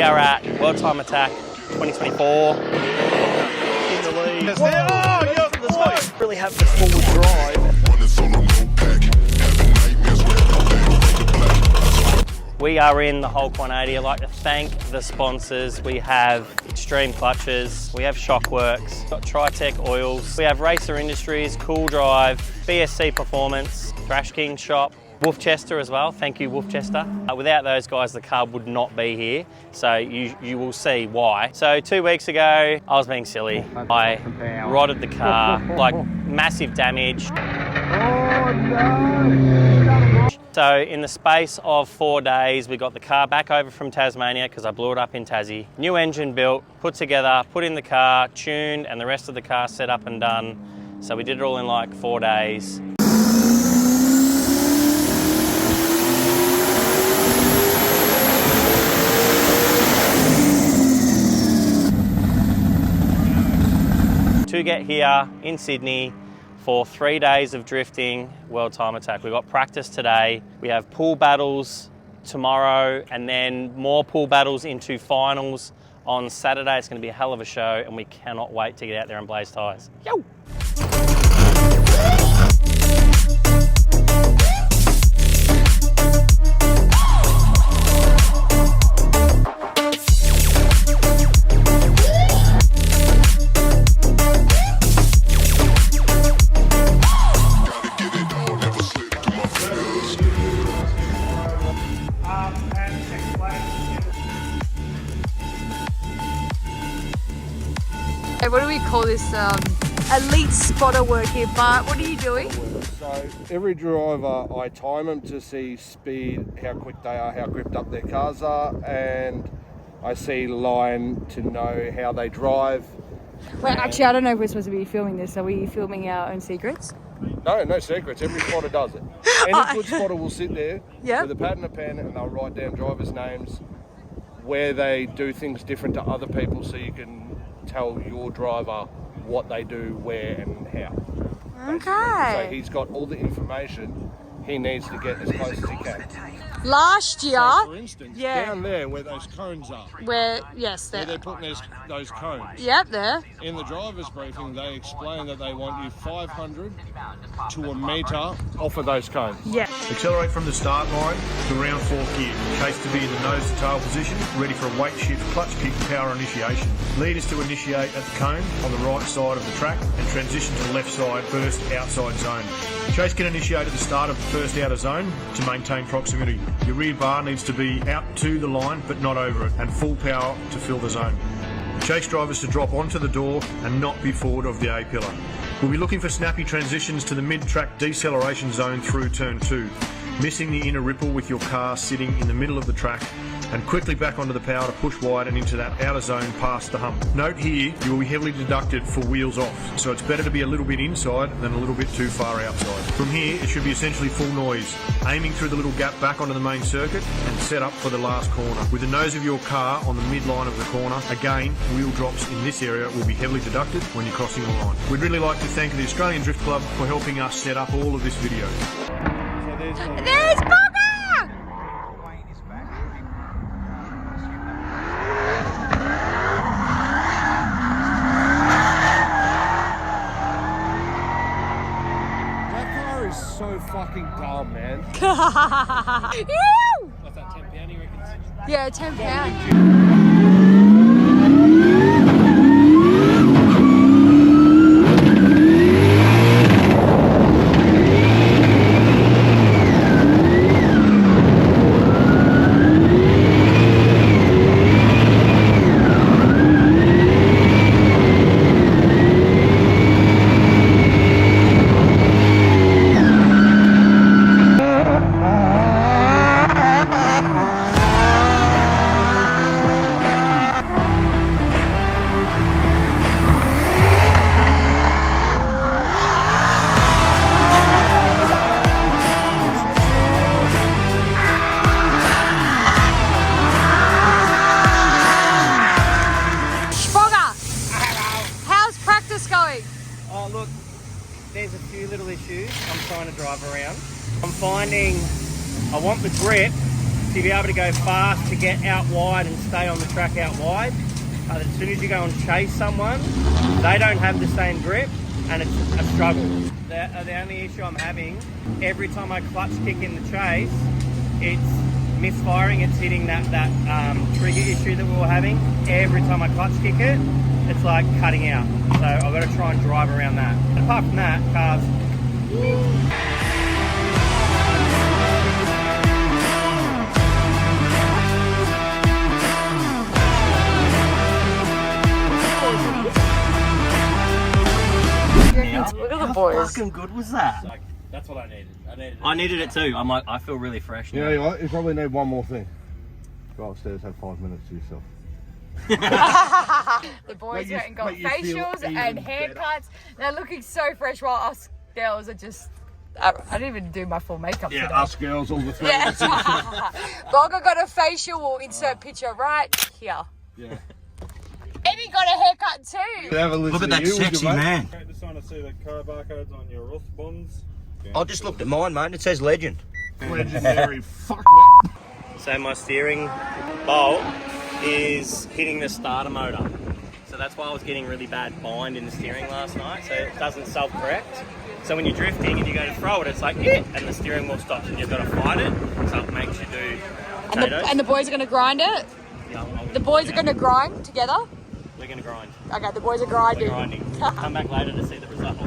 We are at World Time Attack 2024. In the lead. Really have the forward drive. We are in the Hulk 180. I'd like to thank the sponsors. We have Extreme Clutches, we have Shockworks, got Tritech Oils, we have Racer Industries, Cool Drive, BSC Performance, Thrash King Shop, Wolfchester as well. Thank you, Wolfchester. Without those guys, the car would not be here. So you will see why. So 2 weeks ago, I was being silly. I rotted the car, like massive damage. Oh no! So in the space of 4 days, we got the car back over from Tasmania because I blew it up in Tassie. New engine built, put together, put in the car, tuned, and the rest of the car set up and done. So we did it all in like 4 days. To get here in Sydney for 3 days of drifting World Time Attack. We've got practice today. We have pool battles tomorrow and then more pool battles into finals on Saturday. It's going to be a hell of a show and we cannot wait to get out there and blaze tyres. Yo! What do we call this? Elite spotter work here, Bart. What are you doing? So every driver, I time them to see speed, how quick they are, how gripped up their cars are, and I see line to know how they drive. Wait, actually, I don't know if we're supposed to be filming this. Are we filming our own secrets? No, no secrets. Every spotter does it. Any good spotter will sit there with a pad and a pen and they'll write down drivers' names, where they do things different to other people so you can tell your driver what they do, where and how. Okay. So he's got all the information he needs to get as close as he can. Last year, so for instance, down there where those cones are, where they're putting those cones. Yep, there. In the driver's briefing, they explain that they want you 500 to a metre off of those cones. Yeah. Accelerate from the start line to round 4th gear. Chase to be in the nose to tail position, ready for a weight shift, clutch kick and power initiation. Lead is to initiate at the cone on the right side of the track and transition to the left side, first outside zone. Chase can initiate at the start of the first outer zone to maintain proximity. Your rear bar needs to be out to the line but not over it, and full power to fill the zone. Chase drivers to drop onto the door and not be forward of the A-pillar. We'll be looking for snappy transitions to the mid-track deceleration zone through turn 2, missing the inner ripple with your car sitting in the middle of the track, and quickly back onto the power to push wide and into that outer zone past the hump. Note here, you will be heavily deducted for wheels off, so it's better to be a little bit inside than a little bit too far outside. From here, it should be essentially full noise, aiming through the little gap back onto the main circuit and set up for the last corner. With the nose of your car on the midline of the corner, again, wheel drops in this area will be heavily deducted when you're crossing the line. We'd really like to thank the Australian Drift Club for helping us set up all of this video. So there's Bogga! So fucking dumb, man. What's that, £10 you reckon? Yeah, £10. There's a few little issues I'm trying to drive around. I'm finding I want the grip, So you'll be able to go fast to get out wide and stay on the track out wide. But as soon as you go and chase someone, they don't have the same grip and it's a struggle. The only issue I'm having, every time I clutch kick in the chase, it's misfiring, it's hitting that trigger issue that we were having. Every time I clutch kick it, it's like cutting out. So I've got to try and drive around that. And apart from that, cars... Look at the boys. How fucking good was that? Like, that's what I needed. I needed it too. I'm like, I feel really fresh now. You know what? You probably need one more thing. Go upstairs, have 5 minutes to yourself. The boys went and got facials and haircuts. They're looking so fresh while us girls are just... I didn't even do my full makeup today. Us girls, all the three. Yeah. Bogga got a facial. We'll insert picture right here. Yeah. Eddie got a haircut too. Look at that sexy man. Just trying to see the car barcodes on your Ross bonds. I just looked at mine, mate, and it says legend. Legendary. Fuck me. So my steering bolt is hitting the starter motor. So that's why I was getting really bad bind in the steering last night. So it doesn't self-correct. So when you're drifting and you go to throw it, it's like, yeah, and the steering wheel stops and you've got to fight it. So it makes you do potatoes. And the boys are going to grind it? Yeah, The boys are going to grind together? We're going to grind. Okay, the boys are grinding. We're grinding. Come back later to see the results.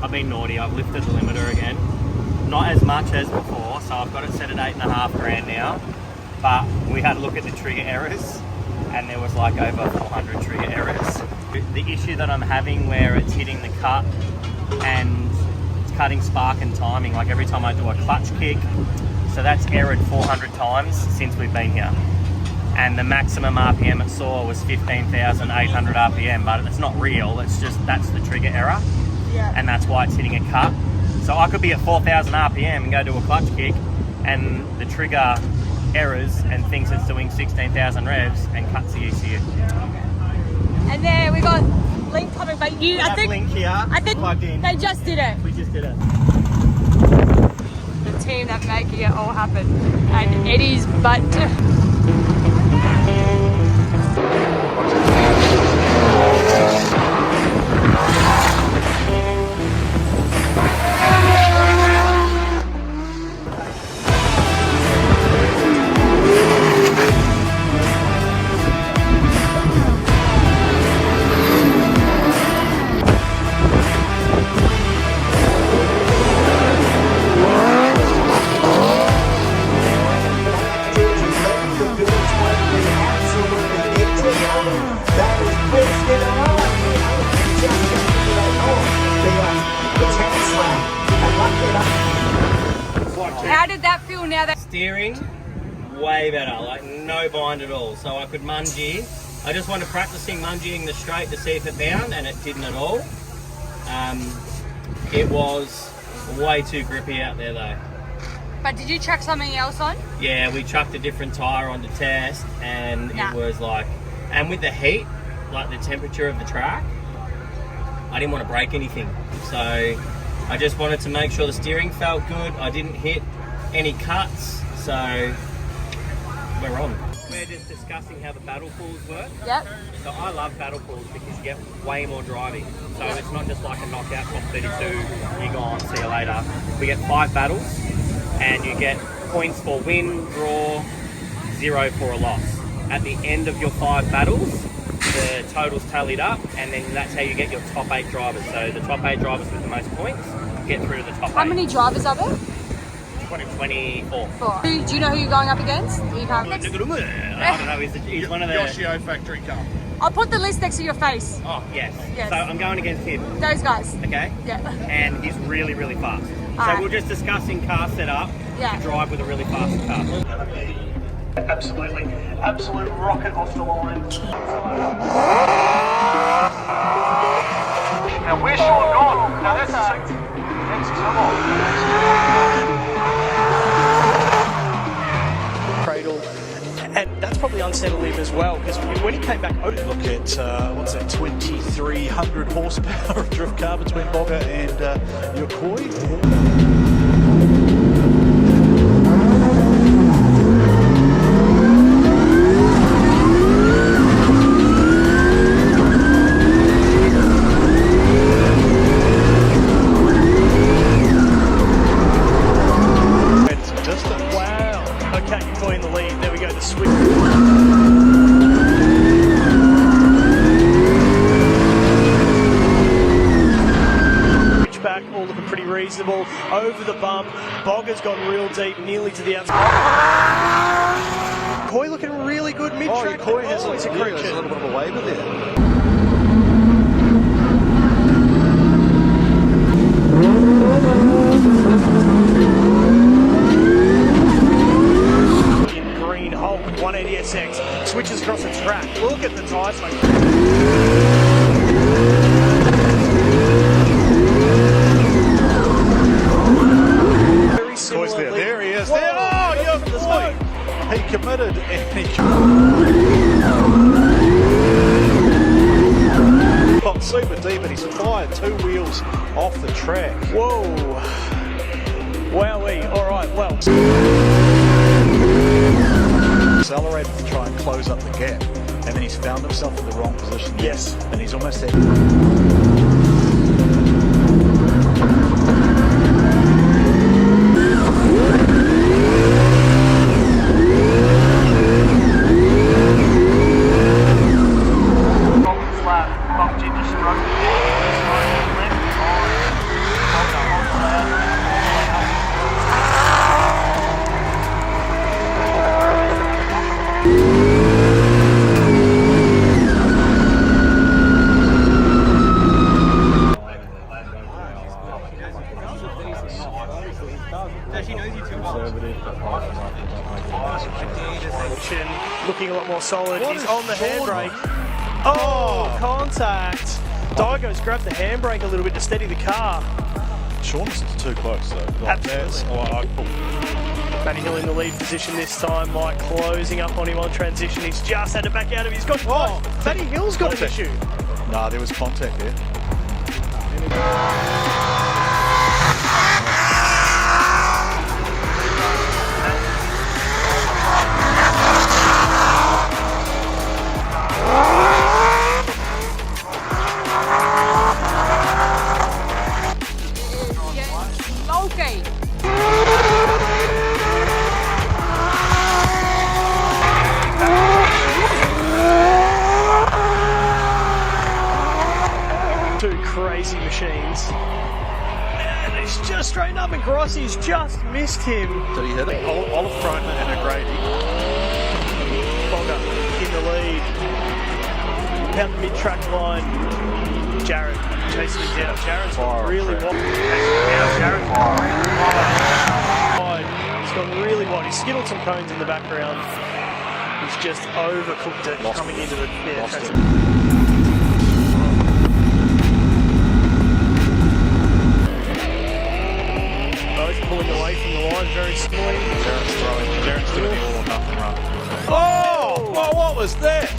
I've been naughty, I've lifted the limiter again. Not as much as before, so I've got it set at 8.5 grand now. But we had a look at the trigger errors and there was like over 400 trigger errors. The issue that I'm having where it's hitting the cut and it's cutting spark and timing, like every time I do a clutch kick, so that's errored 400 times since we've been here. And the maximum RPM it saw was 15,800 RPM, but it's not real, it's just that's the trigger error. Yeah. And that's why it's hitting a cut. So I could be at 4,000 RPM and go do a clutch kick and the trigger errors and thinks it's doing 16,000 revs and cuts the ECU. And then we got Link coming, but I think Link here, plugged in. They just did it. We just did it. The team that making it all happen. And Eddie's butt. How did that feel now that... Steering, way better, like no bind at all. So I could mungie. I just wanted practicing mungieing the straight to see if it bound and it didn't at all. It was way too grippy out there though. But did you chuck something else on? Yeah, we chucked a different tyre on to test and it was like, and with the heat, like the temperature of the track, I didn't want to break anything. So I just wanted to make sure the steering felt good. I didn't hit any cuts, so we're on. We're just discussing how the battle pools work. Yep. So I love battle pools because you get way more driving. So it's not just like a knockout top 32, you go on, see you later. We get 5 battles and you get points for win, draw, 0 for a loss. At the end of your 5 battles, the total's tallied up and then that's how you get your top 8 drivers. So the top 8 drivers with the most points get through to the top 8. How many drivers are there? 24. 4. Do you know who you're going up against? You can't... I don't know, he's one of the... Yoshio factory car. I'll put the list next to your face. Oh, yes. Yes. So I'm going against him, Those guys. okay? Yeah. And he's really, really fast. So Alright. we're just discussing car setup Yeah. to drive with a really fast car. Absolutely. Absolute rocket off the line. Now where's Sean gone? Now that's cradle, and that's probably unsettled him as well, because when he came back, Look at what's that, 2,300 horsepower drift car between Bogga and Yokoi. All looking pretty reasonable. Over the bump, Bogga's gone real deep, nearly to the outside. Koi looking really good mid-track. Koi has a little bit of a waiver there. Green Hulk 180SX switches across the track. Look at the tyre smoke. There he is. There. Oh, your boy. He committed and he got super deep and he's fired 2 wheels off the track. Whoa. Wowee. All right, well. Accelerated to try and close up the gap, and then he's found himself in the wrong position. Yes. And he's almost there. Looking a lot more solid. He's on the handbrake. Oh, contact. Daigo's grabbed the handbrake a little bit to steady the car. Sean's too close though. Absolutely. Matty Hill in the lead position this time. Mike closing up on him on transition. He's just had to back out of it. He's got Matty Hill's got an issue. Nah, there was contact there. Okay. Two crazy machines. And it's just straightened up, and Grossi's just missed him. Did he hit it? Olive Cromer and O'Grady. Bogga in the lead. Down the mid-track line. Jared chasing him down. Jared's gone really wide. He's gone really wide. He's skittled some cones in the background. He's just overcooked it coming into the both pulling away from the line very slowly. Jared's throwing. Jared's doing the all or nothing run. Oh, what was that?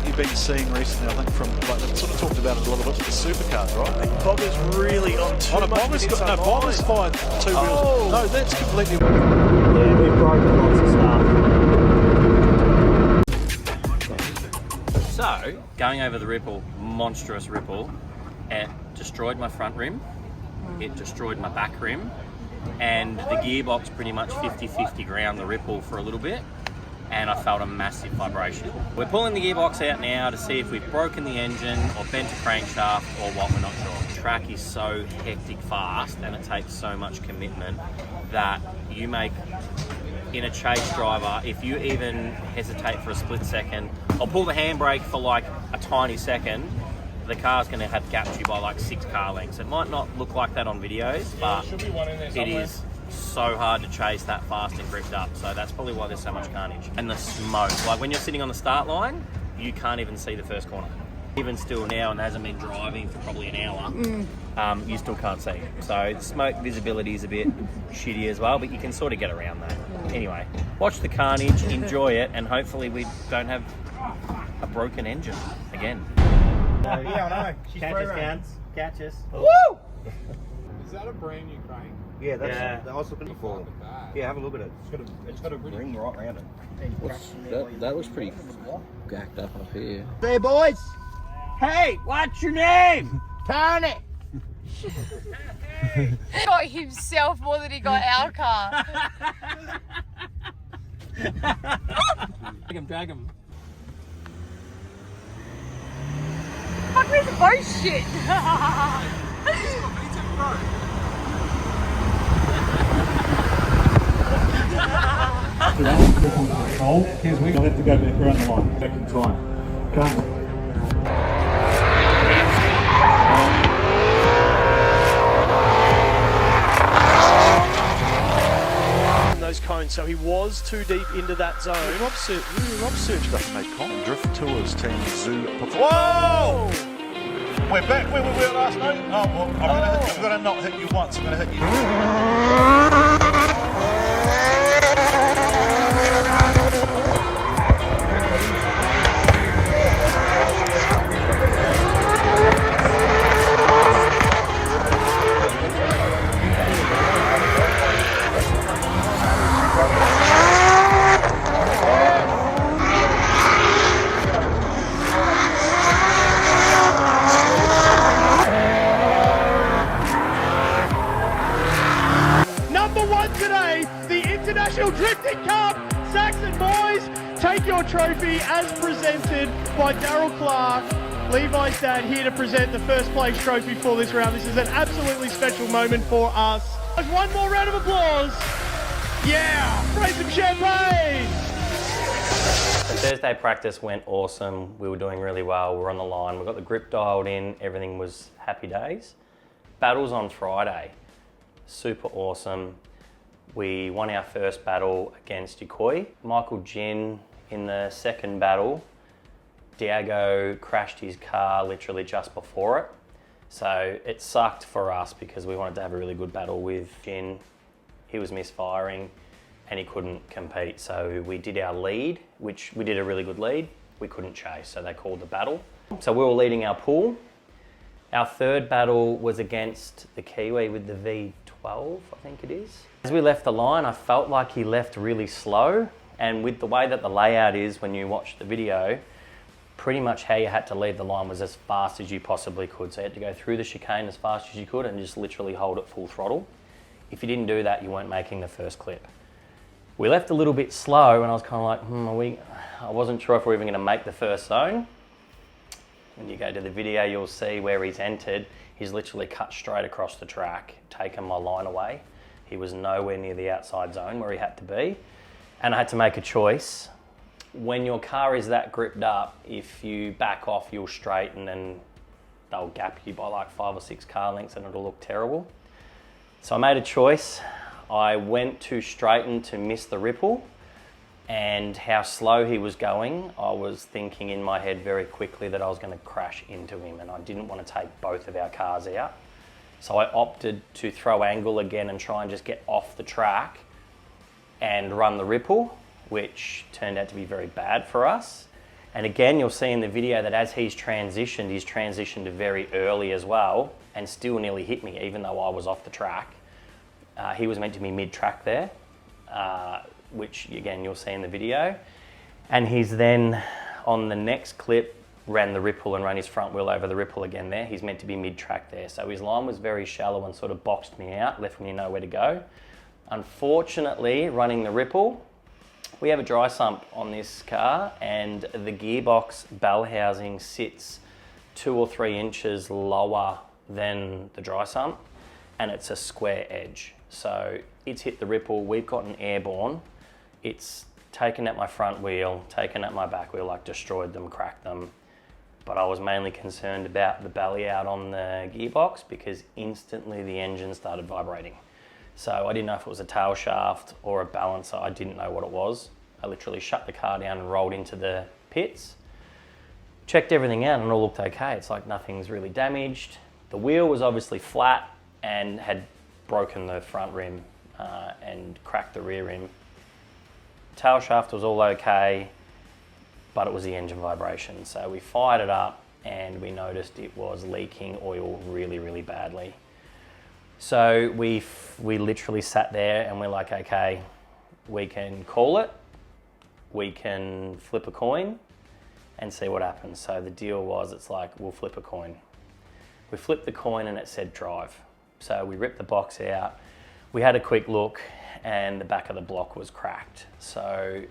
You've been seeing recently, I think, from like they sort of talked about it a little bit with the supercars, right? Bogga's really on too much. Bogga's fired 2 wheels. No, that's completely. Yeah, we've broken lots of stuff. So, going over the ripple, monstrous ripple, it destroyed my front rim, it destroyed my back rim, and the gearbox pretty much 50-50 ground the ripple for a little bit, and I felt a massive vibration. We're pulling the gearbox out now to see if we've broken the engine or bent a crankshaft or what, we're not sure. The track is so hectic fast and it takes so much commitment that you make, in a chase driver, if you even hesitate for a split second or pull the handbrake for like a tiny second, the car's going to have gapped you by like 6 car lengths. It might not look like that on videos, but it is so hard to chase that fast and gripped up. So that's probably why there's so much carnage. And the smoke, like when you're sitting on the start line, you can't even see the first corner. Even still now, and hasn't been driving for probably an hour, you still can't see. So the smoke visibility is a bit shitty as well, but you can sort of get around that. Anyway, watch the carnage, enjoy it, and hopefully we don't have a broken engine again. Yeah, I know. She's Catch us, Counts. Catch us. Woo! Is that a brand new crane? Yeah, that's I was looking for. Yeah, have a look at it. It's got a ring right around it. That looks pretty gacked up here. Hey, boys! Hey, what's your name? Tony! He got himself more than he got our car. Drag him. Fuck, where's the boat shit? Control. Here's we have to go back around the line. Second time. Come. Those cones, so he was too deep into that zone. Rob Search doesn't make comment. Drift Tours team Zoo. Whoa! We're back where we were last night. Oh, well, I'm going to not hit you once. I'm going to hit you. Drifting Cup, Saxon boys, take your trophy as presented by Darryl Clark, Levi's dad, here to present the first place trophy for this round. This is an absolutely special moment for us. One more round of applause. Yeah, spray some champagne. The Thursday practice went awesome. We were doing really well. We were on the line. We got the grip dialed in. Everything was happy days. Battles on Friday. Super awesome. We won our first battle against Yukoi. Michael Gin in the second battle, Diago crashed his car literally just before it. So it sucked for us because we wanted to have a really good battle with Gin. He was misfiring and he couldn't compete. So we did our lead, which we did a really good lead. We couldn't chase, so they called the battle. So we were leading our pool. Our third battle was against the Kiwi with the V12, I think it is. As we left the line, I felt like he left really slow, and with the way that the layout is when you watch the video, pretty much how you had to leave the line was as fast as you possibly could. So you had to go through the chicane as fast as you could and just literally hold it full throttle. If you didn't do that, you weren't making the first clip. We left a little bit slow and I was kind of like, I wasn't sure if we were even going to make the first zone. When you go to the video, you'll see where he's entered. He's literally cut straight across the track, taken my line away. He was nowhere near the outside zone where he had to be. And I had to make a choice. When your car is that gripped up, if you back off, you'll straighten and they'll gap you by like 5 or 6 car lengths and it'll look terrible. So I made a choice. I went to straighten to miss the ripple, and how slow he was going, I was thinking in my head very quickly that I was going to crash into him, and I didn't want to take both of our cars out. So I opted to throw angle again and try and just get off the track and run the ripple, which turned out to be very bad for us. And again, you'll see in the video that as he's transitioned very early as well, and still nearly hit me, even though I was off the track. He was meant to be mid-track there, which again, you'll see in the video. And he's then, on the next clip, ran the ripple and ran his front wheel over the ripple again there. He's meant to be mid-track there. So his line was very shallow and sort of boxed me out, left me nowhere to go. Unfortunately, running the ripple, we have a dry sump on this car and the gearbox bell housing sits 2 or 3 inches lower than the dry sump, and it's a square edge. So it's hit the ripple, we've gotten airborne. It's taken at my front wheel, taken at my back wheel, like destroyed them, cracked them. but I was mainly concerned about the belly out on the gearbox because instantly the engine started vibrating. So I didn't know if it was a tail shaft or a balancer. I didn't know what it was. I literally shut the car down and rolled into the pits, checked everything out and it all looked okay. It's like nothing's really damaged. The wheel was obviously flat and had broken the front rim and cracked the rear rim. Tail shaft was all okay, but it was the engine vibration. So we fired it up and we noticed it was leaking oil really, really badly. So we literally sat there and we're like, okay, we can call it, we can flip a coin and see what happens. So the deal was, it's like, we'll flip a coin. We flipped the coin and it said drive. So we ripped the box out. We had a quick look and the back of the block was cracked. So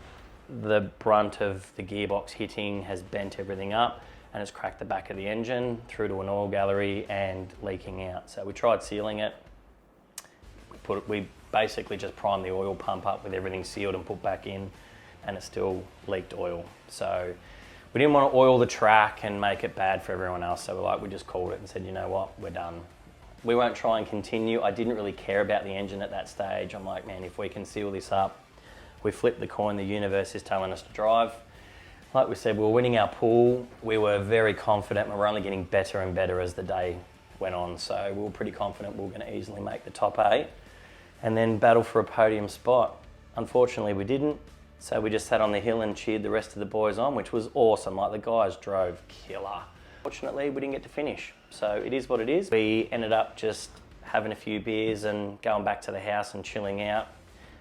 the brunt of the gearbox hitting has bent everything up and it's cracked the back of the engine through to an oil gallery and leaking out. So we tried sealing it. We basically just primed the oil pump up with everything sealed and put back in, and it still leaked oil. So we didn't want to oil the track and make it bad for everyone else. So we just called it and said, you know what, we're done. We won't try and continue. I didn't really care about the engine at that stage. I'm like, man, if we can seal this up, we flipped the coin, the universe is telling us to drive. Like we said, we were winning our pool. We were very confident and we were only getting better and better as the day went on. So we were pretty confident we were going to easily make the top 8 and then battle for a podium spot. Unfortunately, we didn't. So we just sat on the hill and cheered the rest of the boys on, which was awesome. Like, the guys drove killer. Fortunately, we didn't get to finish. So it is what it is. We ended up just having a few beers and going back to the house and chilling out.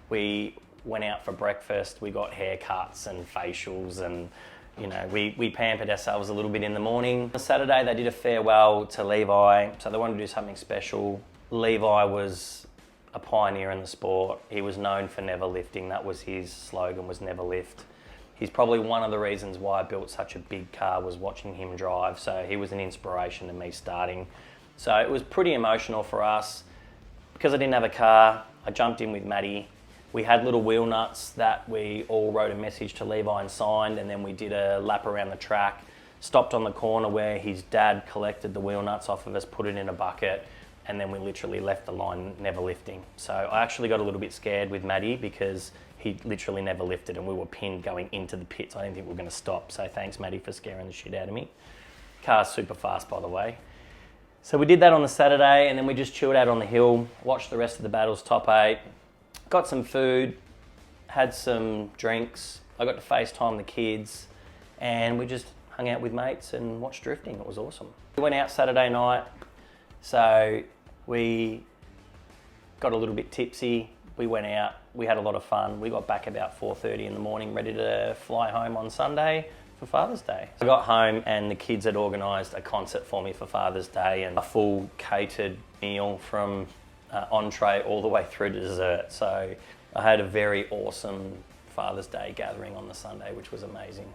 We went out for breakfast. We got haircuts and facials and, you know, we pampered ourselves a little bit in the morning. On Saturday, they did a farewell to Levi. So they wanted to do something special. Levi was a pioneer in the sport. He was known for never lifting. That was his slogan, was never lift. He's probably one of the reasons why I built such a big car, was watching him drive. So he was an inspiration to me starting. So it was pretty emotional for us. Because I didn't have a car, I jumped in with Maddie. We had little wheel nuts that we all wrote a message to Levi and signed, and then we did a lap around the track, stopped on the corner where his dad collected the wheel nuts off of us, put it in a bucket, and then we literally left the line never lifting. So I actually got a little bit scared with Maddie because he literally never lifted and we were pinned going into the pits. I didn't think we were going to stop. So thanks, Maddie, for scaring the shit out of me. Car's super fast, by the way. So we did that on the Saturday and then we just chilled out on the hill, watched the rest of the battles, top 8, got some food, had some drinks. I got to FaceTime the kids and we just hung out with mates and watched drifting. It was awesome. We went out Saturday night. So we got a little bit tipsy, we went out, we had a lot of fun. We got back about 4:30 in the morning, ready to fly home on Sunday for Father's Day. I got home and the kids had organised a concert for me for Father's Day and a full catered meal from entree all the way through to dessert. So I had a very awesome Father's Day gathering on the Sunday, which was amazing.